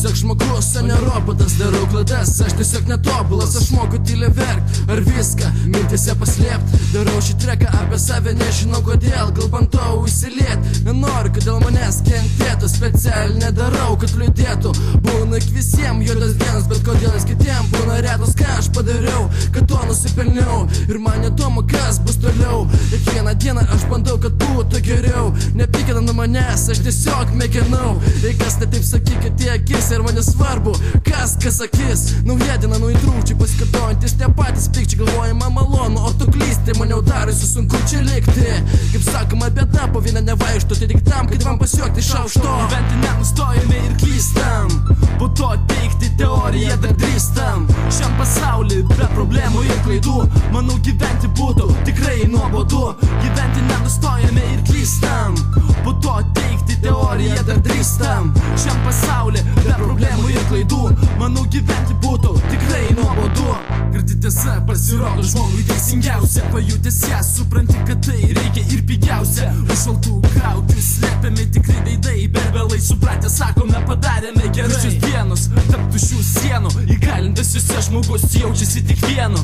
tiesiog žmogus, o ne robotas. Darau klaidas, aš tiesiog netobulas. Aš moku tyliai verkt, ar viską mintise paslėpt. Darau šį treką apie save, nežinau kodėl. Gal bandau įsiliet, nenoriu, kad dėl manęs kentėtų. Specialiai nedarau, kad liūdėtų. Būna visiems juodas dienas, bet kodėl jis kitiem būna retos. Ką aš padariau, kad to nusipelniau. Ir man įdomu, kas bus toliau. Kiekvieną dieną aš bandau, kad būtų geriau. Nepykina nuo manęs, aš tiesiog mėginau. Jei kas tai taip sakykit į akis, ir man nesvarbu, kas sakys. Nauja diena, nauji trūkčiai pasikartojantis, tie patys pykčiai. Galvoji, man malonu, o tu klysti. Man jau darosi sunku čia likti. Kaip sakoma, bėda po vieną nevaištų. Tai tik tam, kad man pasijuokti iš aukšto. Gyventi nenustojame ir klystam. Po to teikti teoriją dar drįstam. Šiam pasaulį be problemų ir klaidų. Manau, gyventi būtų tikrai nuobodu. Gyventi nenustojame ir klystam. Po to teikti teoriją dar drįstam. Šiam pasaulį be problemų ir klaidų. Manau, gyventi būtų tikrai nuobodu. Girdi tiesa pasirodo žmogui teisingiausia. Pajutęs ją supranti, kad tai reikia ir pigiausia. Už šaltų kaukių slepiami tikri veidai. Per vėlai supratę sakome, padarėme gerai. Šios dienos tarp tuščių sienų, įgalintas jose žmogus jaučiasi tik vienu.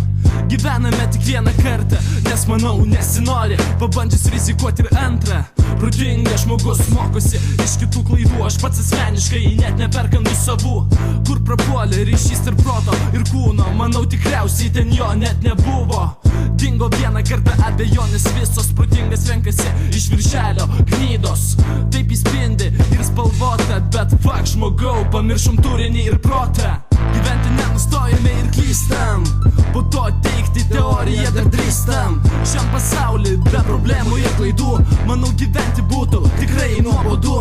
Gyvename tik vieną kartą, nes manau nesinori pabandžius rizikuoti ir antrą. Protingas žmogus mokosi iš kitų klaidų. Aš pats asmeniškai net neperkandu savų. Kur prapuolė ryšys tarp proto ir kūno, manau tikriausiai ten jo net nebuvo. Dingo vieną kartą abejonės, visos protingas renkasi iš viršelio gnydos. Taip įspindi ir spalvota, bet fuck žmogau, pamiršom turinį ir protą. Gyventi nenustojame ir klystam. Po to teikti teoriją dar drįstam. Šiam pasaulį be problemų ir klaidų. Manau, gyventi būtų tikrai nuobodu.